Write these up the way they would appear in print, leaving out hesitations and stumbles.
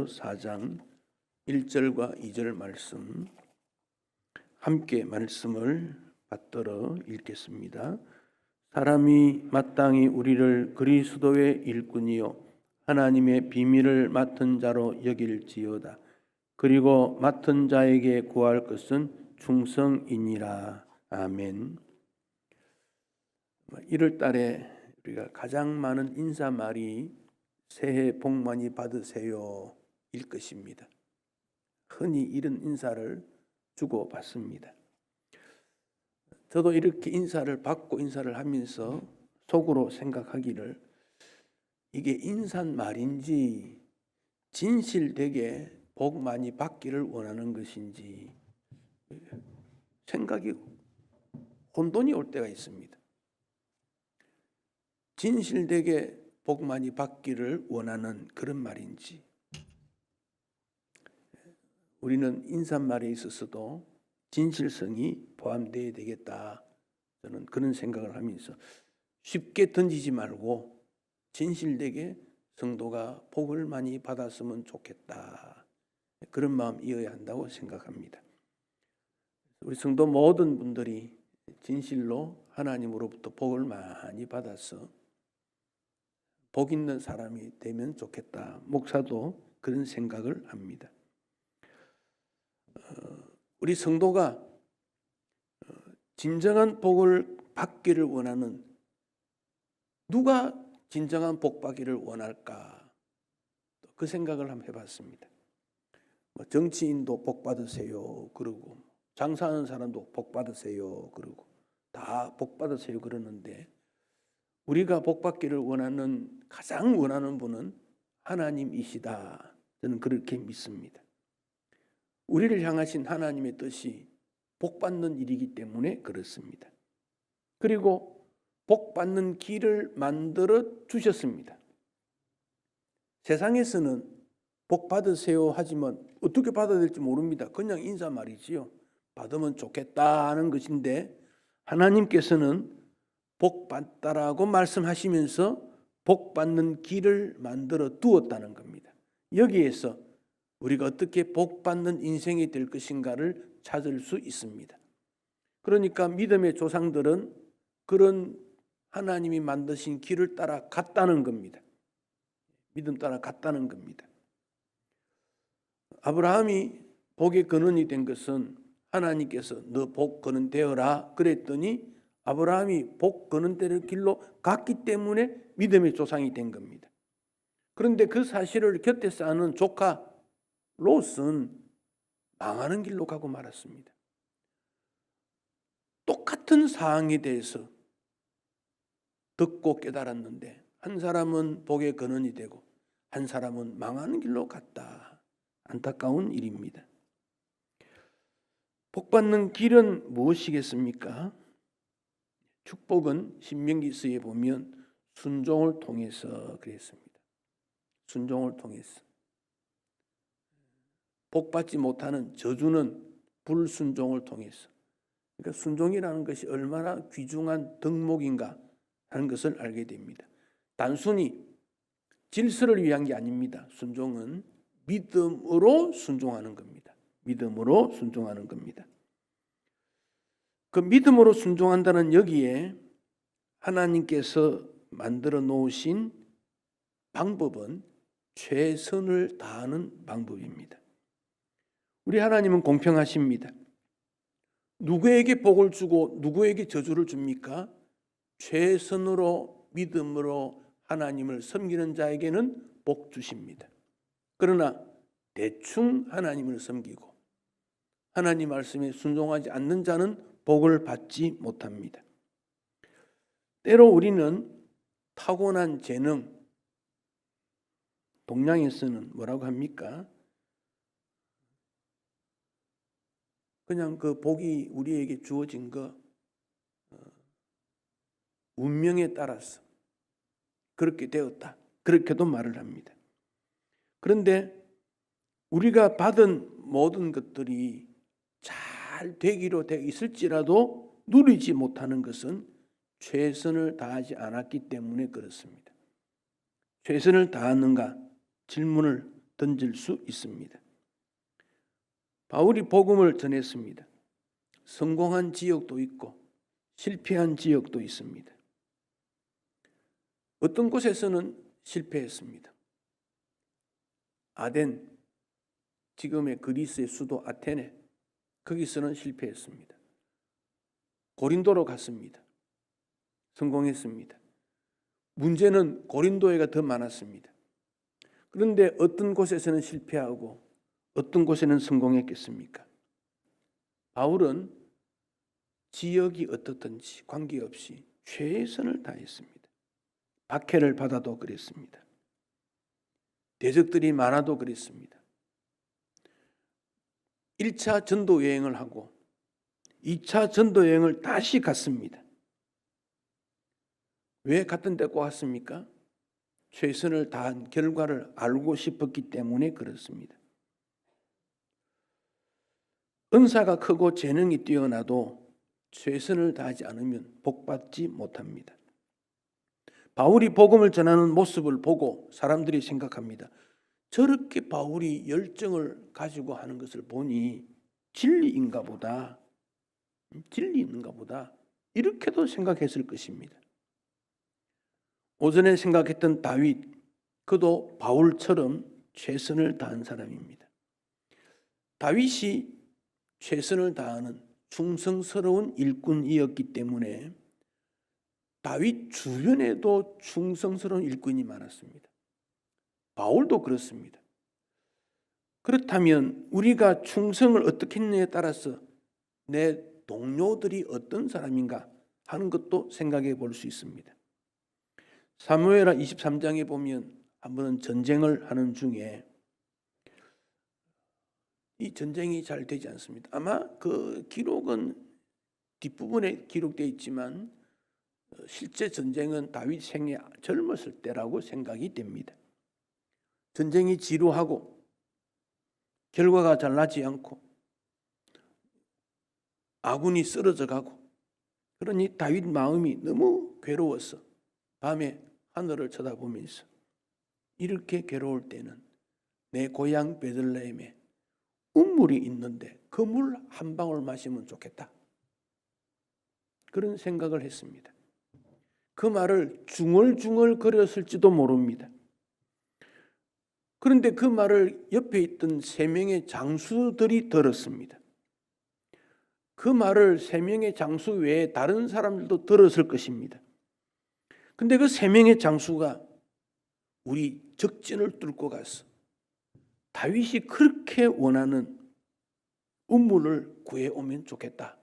4장 1절과 2절 말씀 함께 말씀을 받들어 읽겠습니다. 사람이 마땅히 우리를 그리스도의 일꾼이요 하나님의 비밀을 맡은 자로 여길지어다. 그리고 맡은 자에게 구할 것은 충성이니라. 아멘. 1월 달에 우리가 가장 많은 인사말이 새해 복 많이 받으세요 일 것입니다. 흔히 이런 인사를 주고받습니다. 저도 이렇게 인사를 받고 인사를 하면서 속으로 생각하기를 이게 인사말인지 진실되게 복 많이 받기를 원하는 것인지 생각이 혼돈이 올 때가 있습니다. 진실되게 복 많이 받기를 원하는 그런 말인지, 우리는 인사말에 있어서도 진실성이 포함되어야 되겠다, 저는 그런 생각을 하면서 쉽게 던지지 말고 진실되게 성도가 복을 많이 받았으면 좋겠다, 그런 마음 이어야 한다고 생각합니다. 우리 성도 모든 분들이 진실로 하나님으로부터 복을 많이 받아서 복 있는 사람이 되면 좋겠다. 목사도 그런 생각을 합니다. 우리 성도가 진정한 복을 받기를 원하는, 누가 진정한 복 받기를 원할까? 그 생각을 한번 해봤습니다. 정치인도 복 받으세요 그러고, 장사하는 사람도 복 받으세요 그러고, 다 복 받으세요 그러는데, 우리가 복 받기를 원하는, 가장 원하는 분은 하나님이시다, 저는 그렇게 믿습니다. 우리를 향하신 하나님의 뜻이 복 받는 일이기 때문에 그렇습니다. 그리고 복 받는 길을 만들어 주셨습니다. 세상에서는 복 받으세요 하지만 어떻게 받아야 될지 모릅니다. 그냥 인사말이지요. 받으면 좋겠다 하는 것인데, 하나님께서는 복 받다라고 말씀하시면서 복 받는 길을 만들어 두었다는 겁니다. 여기에서 우리가 어떻게 복 받는 인생이 될 것인가를 찾을 수 있습니다. 그러니까 믿음의 조상들은 그런 하나님이 만드신 길을 따라 갔다는 겁니다. 믿음 따라 갔다는 겁니다. 아브라함이 복의 근원이 된 것은 하나님께서 너 복 근원 되어라 그랬더니 아브라함이 복 근원 되는 길로 갔기 때문에 믿음의 조상이 된 겁니다. 그런데 그 사실을 곁에 쌓는 조카 롯은 망하는 길로 가고 말았습니다. 똑같은 사항에 대해서 듣고 깨달았는데 한 사람은 복의 근원이 되고 한 사람은 망하는 길로 갔다. 안타까운 일입니다. 복받는 길은 무엇이겠습니까? 축복은 신명기서에 보면 순종을 통해서 그랬습니다. 순종을 통해서. 복받지 못하는 저주는 불순종을 통해서. 그러니까 순종이라는 것이 얼마나 귀중한 덕목인가 하는 것을 알게 됩니다. 단순히 질서를 위한 게 아닙니다. 순종은 믿음으로 순종하는 겁니다. 믿음으로 순종하는 겁니다. 그 믿음으로 순종한다는 여기에 하나님께서 만들어 놓으신 방법은 최선을 다하는 방법입니다. 우리 하나님은 공평하십니다. 누구에게 복을 주고 누구에게 저주를 줍니까? 최선으로 믿음으로 하나님을 섬기는 자에게는 복 주십니다. 그러나 대충 하나님을 섬기고 하나님 말씀에 순종하지 않는 자는 복을 받지 못합니다. 때로 우리는 타고난 재능, 동양에서는 뭐라고 합니까? 그냥 그 복이 우리에게 주어진 거, 운명에 따라서 그렇게 되었다, 그렇게도 말을 합니다. 그런데 우리가 받은 모든 것들이 잘 되기로 되어 있을지라도 누리지 못하는 것은 최선을 다하지 않았기 때문에 그렇습니다. 최선을 다하는가 질문을 던질 수 있습니다. 바울이 복음을 전했습니다. 성공한 지역도 있고 실패한 지역도 있습니다. 어떤 곳에서는 실패했습니다. 아덴, 지금의 그리스의 수도 아테네, 거기서는 실패했습니다. 고린도로 갔습니다. 성공했습니다. 문제는 고린도에가 더 많았습니다. 그런데 어떤 곳에서는 실패하고 어떤 곳에는 성공했겠습니까? 바울은 지역이 어떻든지 관계없이 최선을 다했습니다. 박해를 받아도 그랬습니다. 대적들이 많아도 그랬습니다. 1차 전도 여행을 하고 2차 전도 여행을 다시 갔습니다. 왜 갔던 데 꼭 갔습니까? 최선을 다한 결과를 알고 싶었기 때문에 그렇습니다. 은사가 크고 재능이 뛰어나도 최선을 다하지 않으면 복받지 못합니다. 바울이 복음을 전하는 모습을 보고 사람들이 생각합니다. 저렇게 바울이 열정을 가지고 하는 것을 보니 진리인가 보다. 진리 있는가 보다. 이렇게도 생각했을 것입니다. 오전에 생각했던 다윗, 그도 바울처럼 최선을 다한 사람입니다. 다윗이 최선을 다하는 충성스러운 일꾼이었기 때문에 다윗 주변에도 충성스러운 일꾼이 많았습니다. 바울도 그렇습니다. 그렇다면 우리가 충성을 어떻게 했느냐에 따라서 내 동료들이 어떤 사람인가 하는 것도 생각해 볼 수 있습니다. 사무엘하 23장에 보면 한 번은 전쟁을 하는 중에 이 전쟁이 잘 되지 않습니다. 아마 그 기록은 뒷부분에 기록되어 있지만 실제 전쟁은 다윗 생애 젊었을 때라고 생각이 됩니다. 전쟁이 지루하고 결과가 잘 나지 않고 아군이 쓰러져 가고 그러니 다윗 마음이 너무 괴로워서 밤에 하늘을 쳐다보면서 이렇게 괴로울 때는 내 고향 베들레헴에 운물이 있는데 그 물 한 방울 마시면 좋겠다. 그런 생각을 했습니다. 그 말을 중얼중얼 거렸을지도 모릅니다. 그런데 그 말을 옆에 있던 3명의 장수들이 들었습니다. 그 말을 3명의 장수 외에 다른 사람들도 들었을 것입니다. 근데 그 3명의 장수가 우리 적진을 뚫고 가서 다윗이 그렇게 원하는 운물을 구해오면 좋겠다.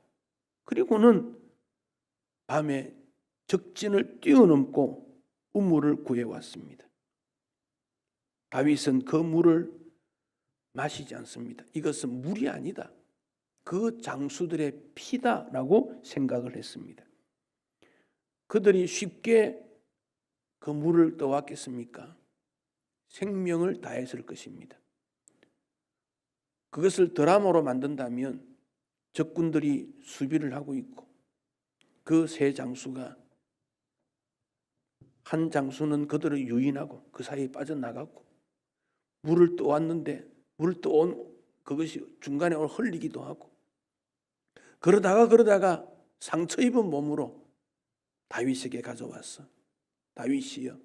그리고는 밤에 적진을 뛰어넘고 운물을 구해왔습니다. 다윗은 그 물을 마시지 않습니다. 이것은 물이 아니다. 그 장수들의 피다라고 생각을 했습니다. 그들이 쉽게 그 물을 떠왔겠습니까? 생명을 다했을 것입니다. 그것을 드라마로 만든다면 적군들이 수비를 하고 있고 그 3 장수가 한 장수는 그들을 유인하고 그 사이에 빠져나갔고 물을 떠왔는데 물을 떠온 그것이 중간에 흘리기도 하고 그러다가 상처 입은 몸으로 다윗에게 가져왔어. 다윗이여,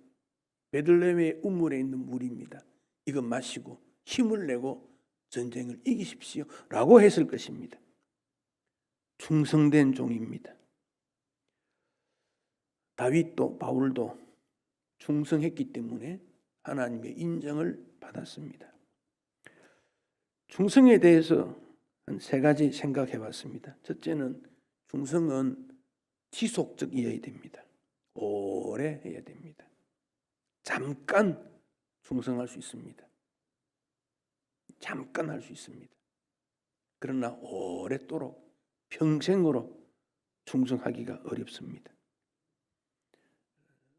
베들레헴의 우물에 있는 물입니다. 이것 마시고 힘을 내고 전쟁을 이기십시오 라고 했을 것입니다. 충성된 종입니다. 다윗도 바울도 충성했기 때문에 하나님의 인정을 받았습니다. 충성에 대해서 한 3가지 생각해 봤습니다. 첫째는 충성은 지속적이어야 됩니다. 오래 해야 됩니다. 잠깐 충성할 수 있습니다. 잠깐 할 수 있습니다. 그러나 오랫도록 평생으로 충성하기가 어렵습니다.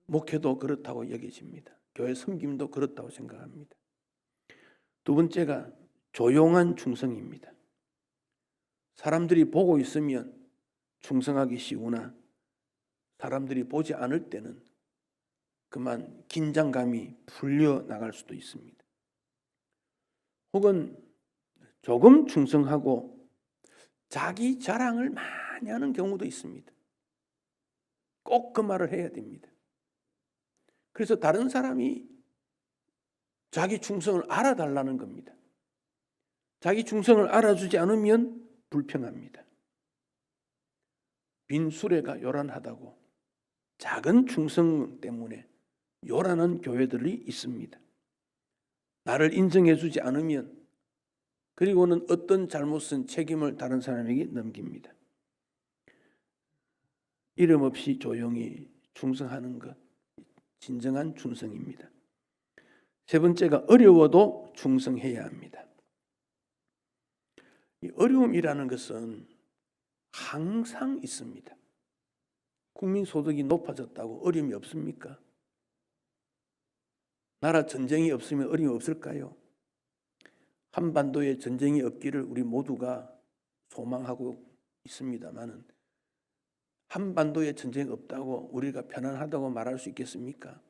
목회도 그렇다고 여겨집니다. 교회 섬김도 그렇다고 생각합니다. 2번째가 조용한 충성입니다. 사람들이 보고 있으면 충성하기 쉬우나 사람들이 보지 않을 때는 그만 긴장감이 풀려 나갈 수도 있습니다. 혹은 조금 충성하고 자기 자랑을 많이 하는 경우도 있습니다. 꼭 그 말을 해야 됩니다. 그래서 다른 사람이 자기 충성을 알아달라는 겁니다. 자기 충성을 알아주지 않으면 불평합니다. 빈 수레가 요란하다고 작은 충성 때문에 요란한 교회들이 있습니다. 나를 인정해주지 않으면 그리고는 어떤 잘못은 책임을 다른 사람에게 넘깁니다. 이름 없이 조용히 충성하는 것, 진정한 충성입니다. 세 번째가 어려워도 충성해야 합니다. 이 어려움이라는 것은 항상 있습니다. 국민소득이 높아졌다고 어려움이 없습니까? 나라 전쟁이 없으면 어려움이 없을까요? 한반도에 전쟁이 없기를 우리 모두가 소망하고 있습니다만은 한반도에 전쟁이 없다고 우리가 편안하다고 말할 수 있겠습니까?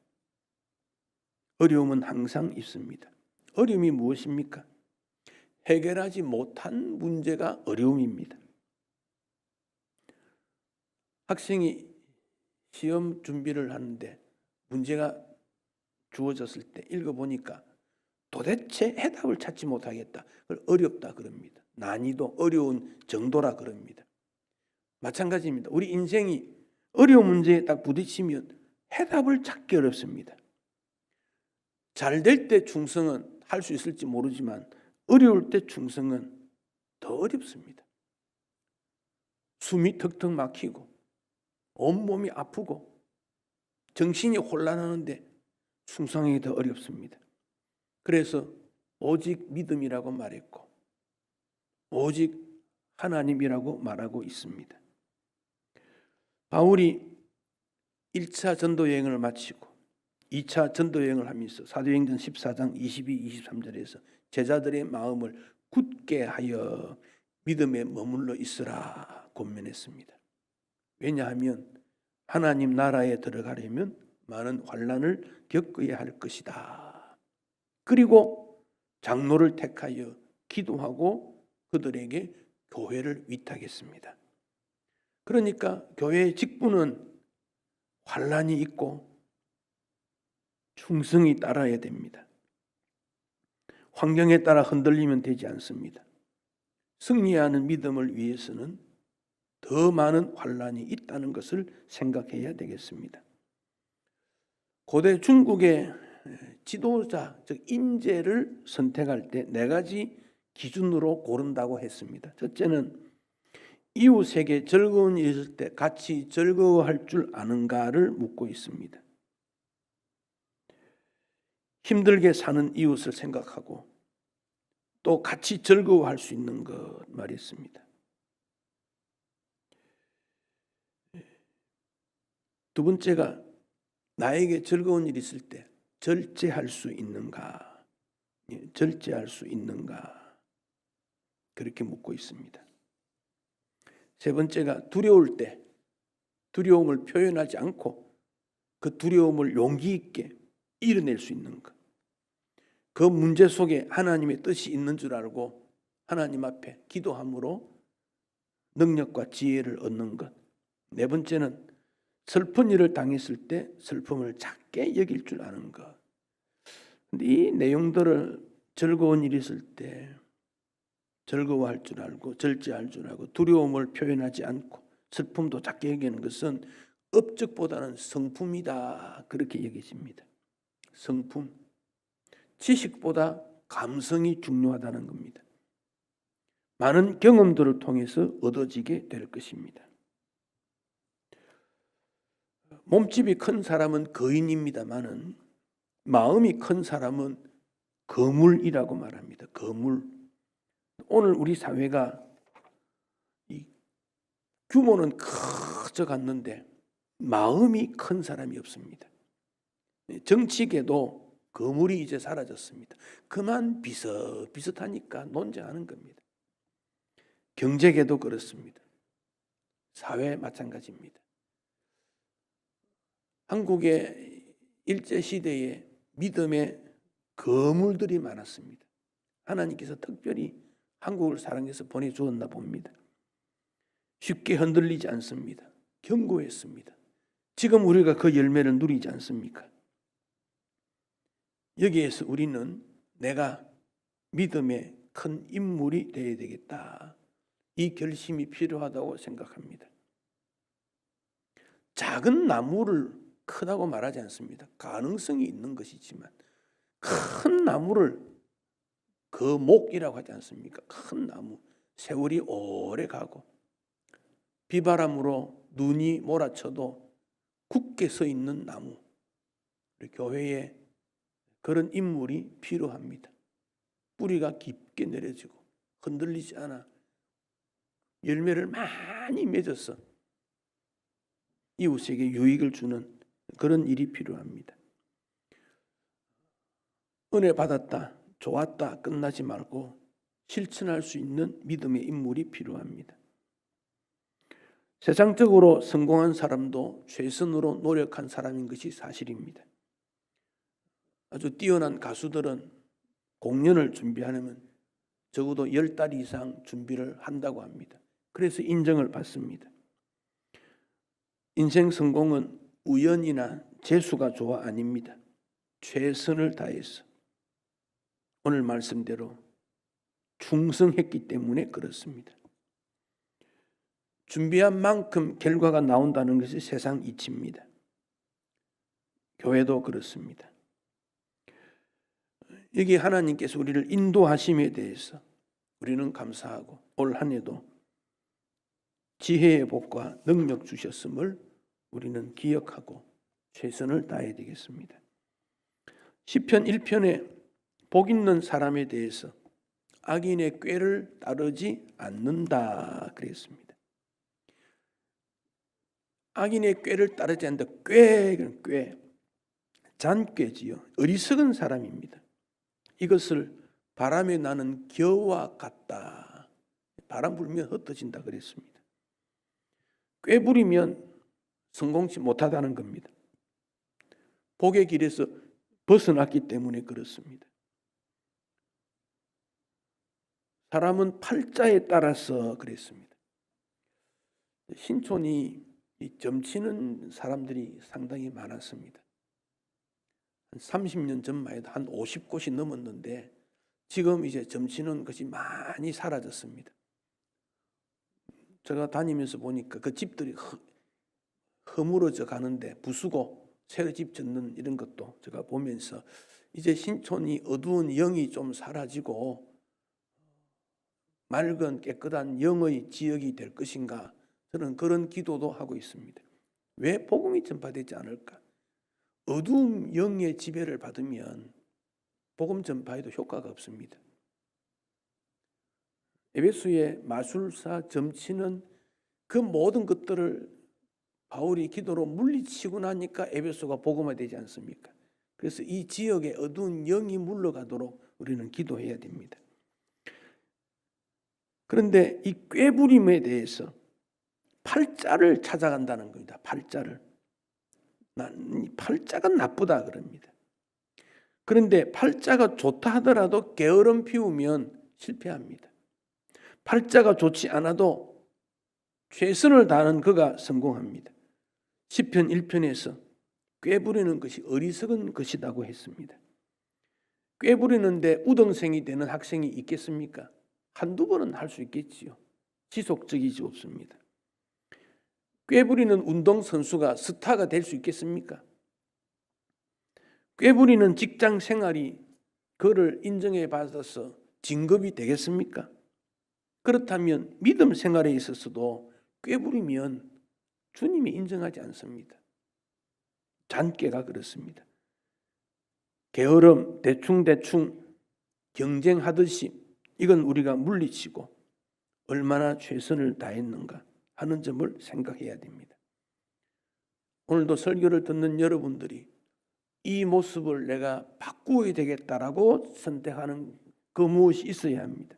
어려움은 항상 있습니다. 어려움이 무엇입니까? 해결하지 못한 문제가 어려움입니다. 학생이 시험 준비를 하는데 문제가 주어졌을 때 읽어보니까 도대체 해답을 찾지 못하겠다. 그걸 어렵다 그럽니다. 난이도, 어려운 정도라 그럽니다. 마찬가지입니다. 우리 인생이 어려운 문제에 딱 부딪히면 해답을 찾기 어렵습니다. 잘 될 때 충성은 할 수 있을지 모르지만 어려울 때 충성은 더 어렵습니다. 숨이 턱턱 막히고 온몸이 아프고 정신이 혼란하는데 충성하기 더 어렵습니다. 그래서 오직 믿음이라고 말했고 오직 하나님이라고 말하고 있습니다. 바울이 1차 전도여행을 마치고 2차 전도여행을 하면서 사도행전 14장 22, 23절에서 제자들의 마음을 굳게 하여 믿음에 머물러 있으라 권면했습니다. 왜냐하면 하나님 나라에 들어가려면 많은 환난을 겪어야 할 것이다. 그리고 장로를 택하여 기도하고 그들에게 교회를 위탁했습니다. 그러니까 교회의 직분은 환난이 있고 충성이 따라야 됩니다. 환경에 따라 흔들리면 되지 않습니다. 승리하는 믿음을 위해서는 더 많은 환난이 있다는 것을 생각해야 되겠습니다. 고대 중국의 지도자, 즉 인재를 선택할 때 네 가지 기준으로 고른다고 했습니다. 첫째는 이웃에게 즐거운 일이 있을 때 같이 즐거워할 줄 아는가를 묻고 있습니다. 힘들게 사는 이웃을 생각하고 또 같이 즐거워할 수 있는 것 말했습니다. 두 번째가 나에게 즐거운 일이 있을 때 절제할 수 있는가? 절제할 수 있는가? 그렇게 묻고 있습니다. 세 번째가 두려울 때 두려움을 표현하지 않고 그 두려움을 용기 있게 이겨낼 수 있는 것. 그 문제 속에 하나님의 뜻이 있는 줄 알고 하나님 앞에 기도함으로 능력과 지혜를 얻는 것. 네 번째는 슬픈 일을 당했을 때 슬픔을 작게 여길 줄 아는 것. 근데 이 내용들을 즐거운 일이 있을 때 즐거워할 줄 알고 절제할 줄 알고 두려움을 표현하지 않고 슬픔도 작게 여기는 것은 업적보다는 성품이다 그렇게 여겨집니다. 성품, 지식보다 감성이 중요하다는 겁니다. 많은 경험들을 통해서 얻어지게 될 것입니다. 몸집이 큰 사람은 거인입니다마는 마음이 큰 사람은 거물이라고 말합니다. 거물. 오늘 우리 사회가 이 규모는 커져갔는데 마음이 큰 사람이 없습니다. 정치계도 거물이 이제 사라졌습니다. 그만 비슷하니까 논쟁하는 겁니다. 경제계도 그렇습니다. 사회 마찬가지입니다. 한국의 일제시대에 믿음의 거물들이 많았습니다. 하나님께서 특별히 한국을 사랑해서 보내주었나 봅니다. 쉽게 흔들리지 않습니다. 견고했습니다. 지금 우리가 그 열매를 누리지 않습니까? 여기에서 우리는 내가 믿음의 큰 인물이 되어야 되겠다. 이 결심이 필요하다고 생각합니다. 작은 나무를 크다고 말하지 않습니다. 가능성이 있는 것이지만 큰 나무를 거목이라고 하지 않습니까? 큰 나무, 세월이 오래 가고 비바람으로 눈이 몰아쳐도 굳게 서 있는 나무. 우리 교회에 그런 인물이 필요합니다. 뿌리가 깊게 내려지고 흔들리지 않아 열매를 많이 맺어서 이웃에게 유익을 주는 그런 일이 필요합니다. 은혜 받았다, 좋았다 끝나지 말고 실천할 수 있는 믿음의 인물이 필요합니다. 세상적으로 성공한 사람도 최선으로 노력한 사람인 것이 사실입니다. 아주 뛰어난 가수들은 공연을 준비하려면 적어도 10달 이상 준비를 한다고 합니다. 그래서 인정을 받습니다. 인생 성공은 우연이나 재수가 좋아 아닙니다. 최선을 다해서 오늘 말씀대로 충성했기 때문에 그렇습니다. 준비한 만큼 결과가 나온다는 것이 세상 이치입니다. 교회도 그렇습니다. 여기 하나님께서 우리를 인도하심에 대해서 우리는 감사하고 올 한 해도 지혜의 복과 능력 주셨음을 우리는 기억하고 최선을 다해야 되겠습니다. 시편 1편에 복 있는 사람에 대해서 악인의 꾀를 따르지 않는다 그랬습니다. 악인의 꾀를 따르지 않는다. 꾀 잔꾀지요. 어리석은 사람입니다. 이것을 바람에 나는 겨와 같다. 바람 불면 흩어진다 그랬습니다. 꾀 부리면 성공치 못하다는 겁니다. 복의 길에서 벗어났기 때문에 그렇습니다. 사람은 팔자에 따라서 그랬습니다. 신촌이 점치는 사람들이 상당히 많았습니다. 한 30년 전만 해도 한 50곳이 넘었는데 지금 이제 점치는 것이 많이 사라졌습니다. 제가 다니면서 보니까 그 집들이 허물어져 가는데 부수고 새로 집 짓는 이런 것도 제가 보면서 이제 신촌이 어두운 영이 좀 사라지고 맑은 깨끗한 영의 지역이 될 것인가, 저는 그런 기도도 하고 있습니다. 왜 복음이 전파되지 않을까? 어두운 영의 지배를 받으면 복음 전파에도 효과가 없습니다. 에베소의 마술사, 점치는 그 모든 것들을 바울이 기도로 물리치고 나니까 에베소가 복음화되지 않습니까? 그래서 이 지역에 어두운 영이 물러가도록 우리는 기도해야 됩니다. 그런데 이 꾀부림에 대해서 팔자를 찾아간다는 겁니다. 팔자를. 팔자가 나쁘다 그럽니다. 그런데 팔자가 좋다 하더라도 게으름 피우면 실패합니다. 팔자가 좋지 않아도 최선을 다하는 그가 성공합니다. 시편 1편에서 꾀부리는 것이 어리석은 것이라고 했습니다. 꾀부리는데 우등생이 되는 학생이 있겠습니까? 한두 번은 할 수 있겠지요. 지속적이지 없습니다. 꾀부리는 운동선수가 스타가 될 수 있겠습니까? 꾀부리는 직장 생활이 그를 인정해 받아서 진급이 되겠습니까? 그렇다면 믿음 생활에 있어서도 꾀부리면 주님이 인정하지 않습니다. 잔꾀가 그렇습니다. 게으름, 대충 경쟁하듯이 이건 우리가 물리치고 얼마나 최선을 다했는가 하는 점을 생각해야 됩니다. 오늘도 설교를 듣는 여러분들이 이 모습을 내가 바꾸어야 되겠다라고 선택하는 그 무엇이 있어야 합니다.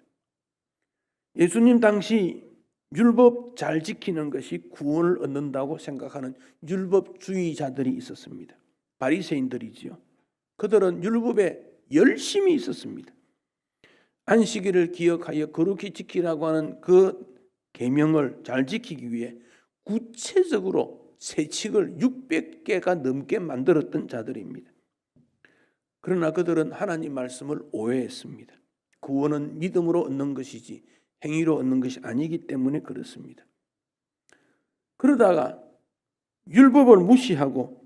예수님 당시 율법 잘 지키는 것이 구원을 얻는다고 생각하는 율법주의자들이 있었습니다. 바리새인들이지요. 그들은 율법에 열심히 있었습니다. 안식일을 기억하여 거룩히 지키라고 하는 그 계명을 잘 지키기 위해 구체적으로 세칙을 600개가 넘게 만들었던 자들입니다. 그러나 그들은 하나님 말씀을 오해했습니다. 구원은 믿음으로 얻는 것이지 행위로 얻는 것이 아니기 때문에 그렇습니다. 그러다가 율법을 무시하고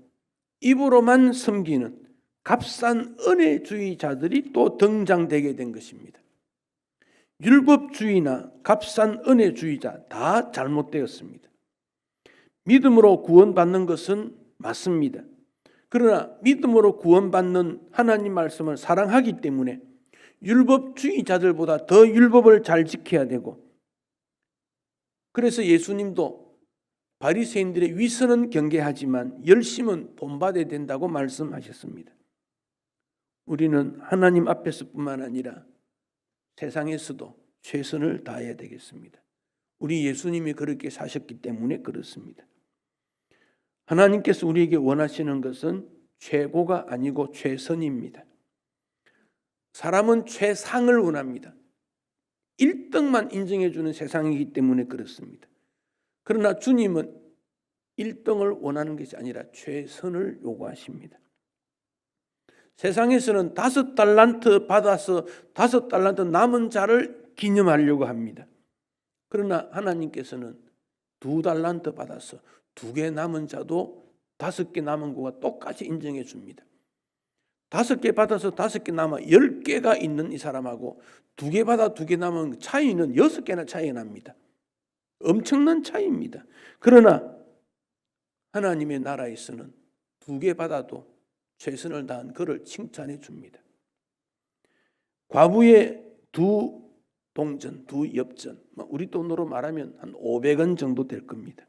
입으로만 섬기는 값싼 은혜주의자들이 또 등장되게 된 것입니다. 율법주의나 값싼 은혜주의자 다 잘못되었습니다. 믿음으로 구원받는 것은 맞습니다. 그러나 믿음으로 구원받는 하나님 말씀을 사랑하기 때문에 율법주의자들보다 더 율법을 잘 지켜야 되고, 그래서 예수님도 바리새인들의 위선은 경계하지만 열심은 본받아야 된다고 말씀하셨습니다. 우리는 하나님 앞에서뿐만 아니라 세상에서도 최선을 다해야 되겠습니다. 우리 예수님이 그렇게 사셨기 때문에 그렇습니다. 하나님께서 우리에게 원하시는 것은 최고가 아니고 최선입니다. 사람은 최상을 원합니다. 1등만 인정해 주는 세상이기 때문에 그렇습니다. 그러나 주님은 1등을 원하는 것이 아니라 최선을 요구하십니다. 세상에서는 5달란트 받아서 5달란트 남은 자를 기념하려고 합니다. 그러나 하나님께서는 2달란트 받아서 2개 남은 자도 5개 남은 것과 똑같이 인정해 줍니다. 5개 받아서 5개 남아 10개가 있는 이 사람하고 2개 받아 2개 남은 차이는 6개나 차이가 납니다. 엄청난 차이입니다. 그러나 하나님의 나라에서는 2개 받아도 최선을 다한 그를 칭찬해 줍니다. 과부의 2동전, 2엽전, 우리 돈으로 말하면 한 500원 정도 될 겁니다.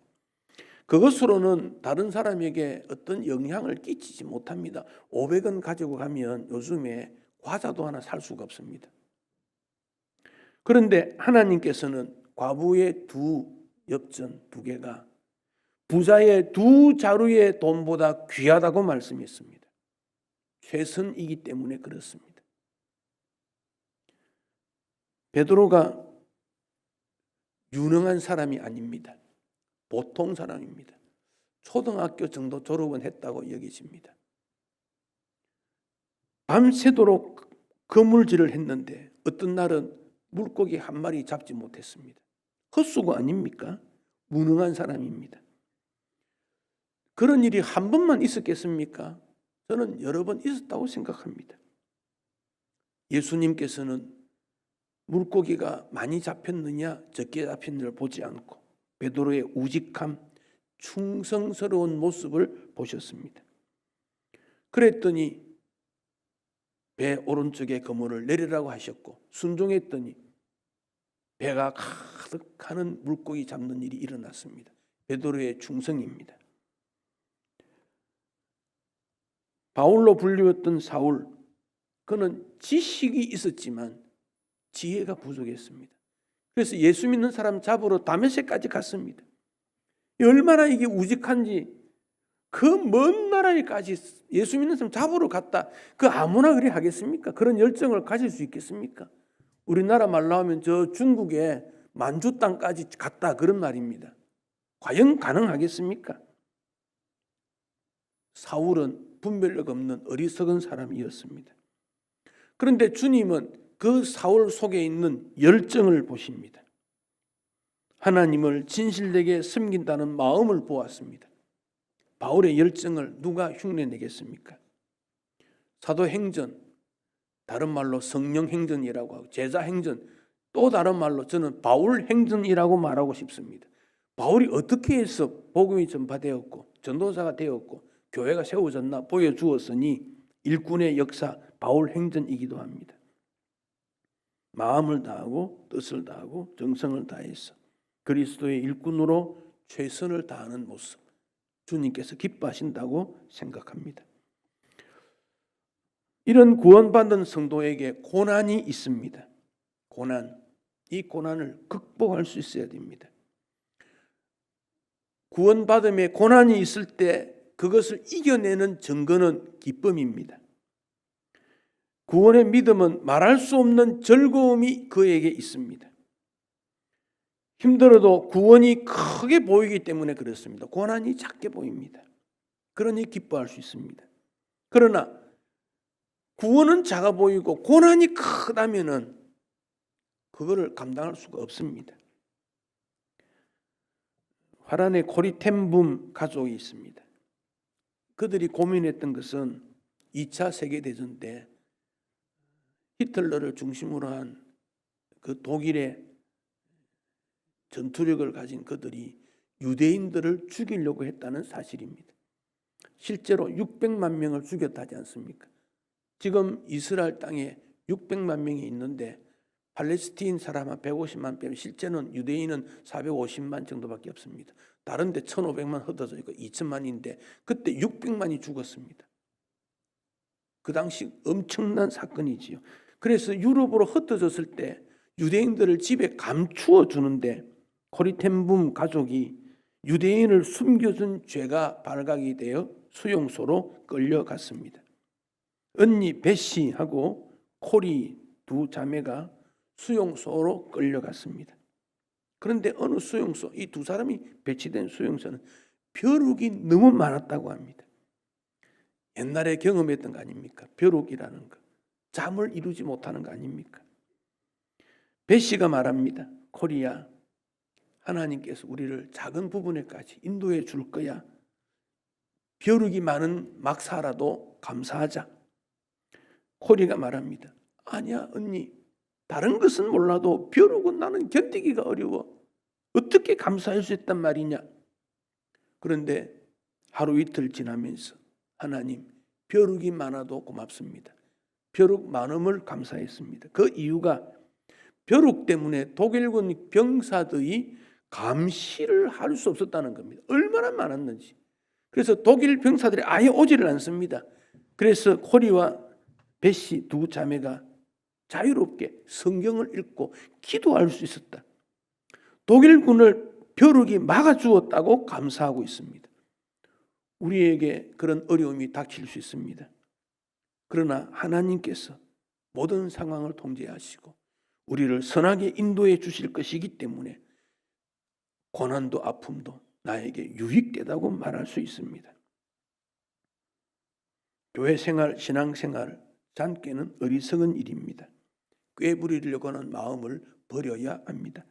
그것으로는 다른 사람에게 어떤 영향을 끼치지 못합니다. 500원 가지고 가면 요즘에 과자도 하나 살 수가 없습니다. 그런데 하나님께서는 과부의 2엽전 2개가 부자의 2자루의 돈보다 귀하다고 말씀했습니다. 최선이기 때문에 그렇습니다. 베드로가 유능한 사람이 아닙니다. 보통 사람입니다. 초등학교 정도 졸업은 했다고 여기집니다. 밤새도록 그물질을 했는데 어떤 날은 물고기 한 마리 잡지 못했습니다. 헛수고 아닙니까? 무능한 사람입니다. 그런 일이 한 번만 있었겠습니까? 저는 여러 번 있었다고 생각합니다. 예수님께서는 물고기가 많이 잡혔느냐 적게 잡혔느냐를 보지 않고 베드로의 우직함, 충성스러운 모습을 보셨습니다. 그랬더니 배 오른쪽에 그물을 내리라고 하셨고 순종했더니 배가 가득하는 물고기 잡는 일이 일어났습니다. 베드로의 충성입니다. 바울로 불리웠던 사울, 그는 지식이 있었지만 지혜가 부족했습니다. 그래서 예수 믿는 사람 잡으러 다메섹까지 갔습니다. 얼마나 이게 우직한지, 그 먼 나라에까지 예수 믿는 사람 잡으러 갔다. 그 아무나 그래 하겠습니까? 그런 열정을 가질 수 있겠습니까? 우리나라 말로 하면 저 중국의 만주 땅까지 갔다 그런 말입니다. 과연 가능하겠습니까? 사울은 분별력 없는 어리석은 사람이었습니다. 그런데 주님은 그 사울 속에 있는 열정을 보십니다. 하나님을 진실되게 섬긴다는 마음을 보았습니다. 바울의 열정을 누가 흉내내겠습니까? 사도행전, 다른 말로 성령행전이라고 하고 제자행전, 또 다른 말로 저는 바울행전이라고 말하고 싶습니다. 바울이 어떻게 해서 복음이 전파되었고 전도사가 되었고 교회가 세워졌나 보여주었으니 일꾼의 역사 바울행전이기도 합니다. 마음을 다하고 뜻을 다하고 정성을 다해서 그리스도의 일꾼으로 최선을 다하는 모습, 주님께서 기뻐하신다고 생각합니다. 이런 구원받은 성도에게 고난이 있습니다. 이 고난을 극복할 수 있어야 됩니다. 구원받음에 고난이 있을 때 그것을 이겨내는 증거는 기쁨입니다. 구원의 믿음은 말할 수 없는 즐거움이 그에게 있습니다. 힘들어도 구원이 크게 보이기 때문에 그렇습니다. 고난이 작게 보입니다. 그러니 기뻐할 수 있습니다. 그러나 구원은 작아 보이고 고난이 크다면은 그거를 감당할 수가 없습니다. 화란의 코리템붐 가족이 있습니다. 그들이 고민했던 것은 2차 세계대전 때 히틀러를 중심으로 한 그 독일의 전투력을 가진 그들이 유대인들을 죽이려고 했다는 사실입니다. 실제로 600만 명을 죽였다 하지 않습니까? 지금 이스라엘 땅에 600만 명이 있는데 팔레스틴 사람 한 150만 빼면 실제는 유대인은 450만 정도밖에 없습니다. 다른 데 1500만 흩어져 있고 2000만인데 그때 600만이 죽었습니다. 그 당시 엄청난 사건이지요. 그래서 유럽으로 흩어졌을 때 유대인들을 집에 감추어 주는데 코리템붐 가족이 유대인을 숨겨준 죄가 발각이 되어 수용소로 끌려갔습니다. 언니 베시하고 코리 두 자매가 수용소로 끌려갔습니다. 그런데 어느 수용소, 이 두 사람이 배치된 수용소는 벼룩이 너무 많았다고 합니다. 옛날에 경험했던 거 아닙니까? 벼룩이라는 거. 잠을 이루지 못하는 거 아닙니까? 베시가 말합니다. 코리야, 하나님께서 우리를 작은 부분에까지 인도해 줄 거야. 벼룩이 많은 막사라도 감사하자. 코리가 말합니다. 아니야 언니, 다른 것은 몰라도 벼룩은 나는 견디기가 어려워. 어떻게 감사할 수 있단 말이냐. 그런데 하루 이틀 지나면서 하나님, 벼룩이 많아도 고맙습니다. 벼룩 많음을 감사했습니다. 그 이유가 벼룩 때문에 독일군 병사들이 감시를 할 수 없었다는 겁니다. 얼마나 많았는지. 그래서 독일 병사들이 아예 오지를 않습니다. 그래서 코리와 베시 두 자매가 자유롭게 성경을 읽고 기도할 수 있었다. 독일군을 벼룩이 막아주었다고 감사하고 있습니다. 우리에게 그런 어려움이 닥칠 수 있습니다. 그러나 하나님께서 모든 상황을 통제하시고 우리를 선하게 인도해 주실 것이기 때문에 고난도 아픔도 나에게 유익되다고 말할 수 있습니다. 교회 생활, 신앙 생활, 짧게는 어리석은 일입니다. 꾀부리려고 하는 마음을 버려야 합니다.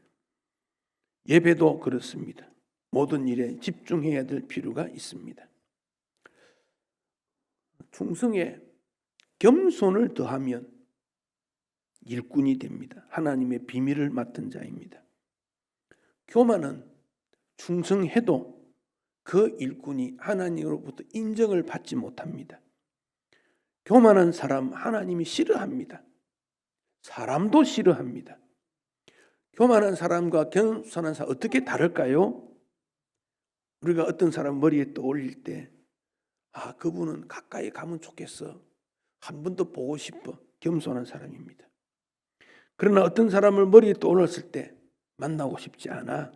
예배도 그렇습니다. 모든 일에 집중해야 될 필요가 있습니다. 충성에 겸손을 더하면 일꾼이 됩니다. 하나님의 비밀을 맡은 자입니다. 교만은 충성해도 그 일꾼이 하나님으로부터 인정을 받지 못합니다. 교만한 사람 하나님이 싫어합니다. 사람도 싫어합니다. 교만한 사람과 겸손한 사람 어떻게 다를까요? 우리가 어떤 사람 머리에 떠올릴 때 그분은 가까이 가면 좋겠어. 한 번 더 보고 싶어. 겸손한 사람입니다. 그러나 어떤 사람을 머리에 떠올랐을 때 만나고 싶지 않아.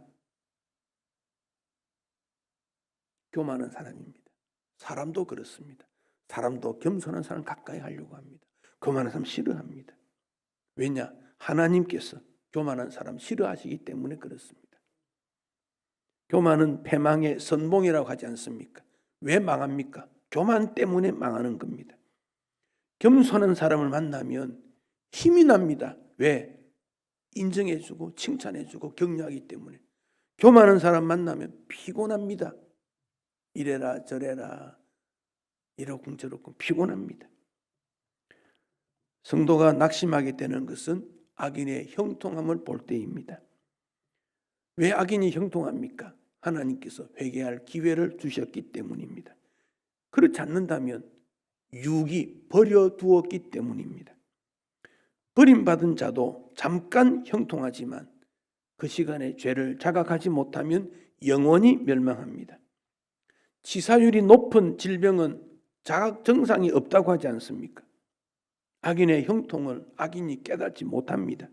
교만한 사람입니다. 사람도 그렇습니다. 사람도 겸손한 사람 가까이 하려고 합니다. 교만한 사람 싫어합니다. 왜냐? 하나님께서 교만한 사람 싫어하시기 때문에 그렇습니다. 교만은 패망의 선봉이라고 하지 않습니까? 왜 망합니까? 교만 때문에 망하는 겁니다. 겸손한 사람을 만나면 힘이 납니다. 왜? 인정해주고 칭찬해주고 격려하기 때문에. 교만한 사람 만나면 피곤합니다. 이래라 저래라 이러쿵저러쿵 피곤합니다. 성도가 낙심하게 되는 것은 악인의 형통함을 볼 때입니다. 왜 악인이 형통합니까? 하나님께서 회개할 기회를 주셨기 때문입니다. 그렇지 않는다면 육이 버려두었기 때문입니다. 버림받은 자도 잠깐 형통하지만 그 시간에 죄를 자각하지 못하면 영원히 멸망합니다. 치사율이 높은 질병은 자각 증상이 없다고 하지 않습니까? 악인의 형통을 악인이 깨닫지 못합니다.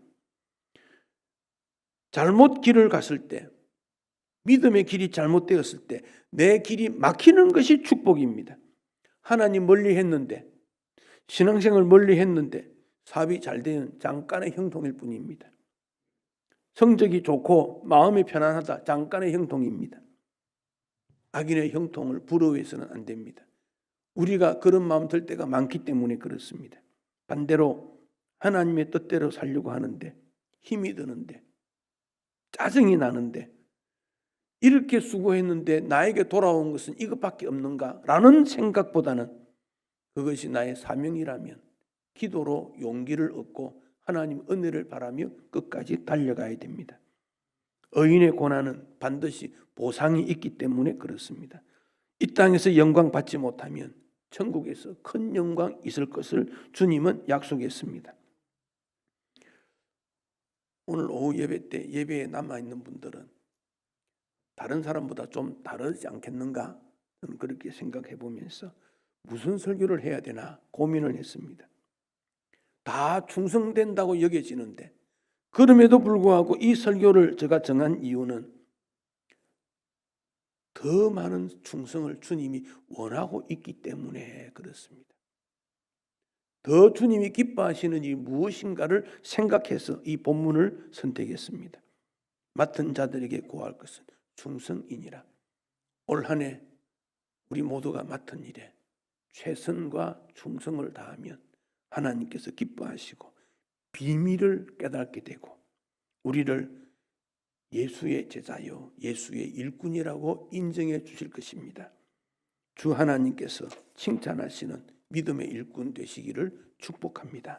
잘못 길을 갔을 때, 믿음의 길이 잘못되었을 때 내 길이 막히는 것이 축복입니다. 하나님 멀리 했는데 신앙생활 멀리 했는데 사업이 잘 되는 잠깐의 형통일 뿐입니다. 성적이 좋고 마음이 편안하다, 잠깐의 형통입니다. 악인의 형통을 부러워해서는 안 됩니다. 우리가 그런 마음 들 때가 많기 때문에 그렇습니다. 반대로 하나님의 뜻대로 살려고 하는데 힘이 드는데 짜증이 나는데 이렇게 수고했는데 나에게 돌아온 것은 이것밖에 없는가라는 생각보다는 그것이 나의 사명이라면 기도로 용기를 얻고 하나님 은혜를 바라며 끝까지 달려가야 됩니다. 의인의 고난은 반드시 보상이 있기 때문에 그렇습니다. 이 땅에서 영광 받지 못하면 천국에서 큰 영광 있을 것을 주님은 약속했습니다. 오늘 오후 예배 때 예배에 남아있는 분들은 다른 사람보다 좀 다르지 않겠는가? 저는 그렇게 생각해 보면서 무슨 설교를 해야 되나 고민을 했습니다. 다 충성된다고 여겨지는데 그럼에도 불구하고 이 설교를 제가 정한 이유는 더 많은 충성을 주님이 원하고 있기 때문에 그렇습니다. 더 주님이 기뻐하시는 일이 무엇인가를 생각해서 이 본문을 선택했습니다. 맡은 자들에게 구할 것은 충성이니라. 올 한 해 우리 모두가 맡은 일에 최선과 충성을 다하면 하나님께서 기뻐하시고 비밀을 깨닫게 되고 우리를 예수의 제자요 예수의 일꾼이라고 인정해 주실 것입니다. 주 하나님께서 칭찬하시는 믿음의 일꾼 되시기를 축복합니다.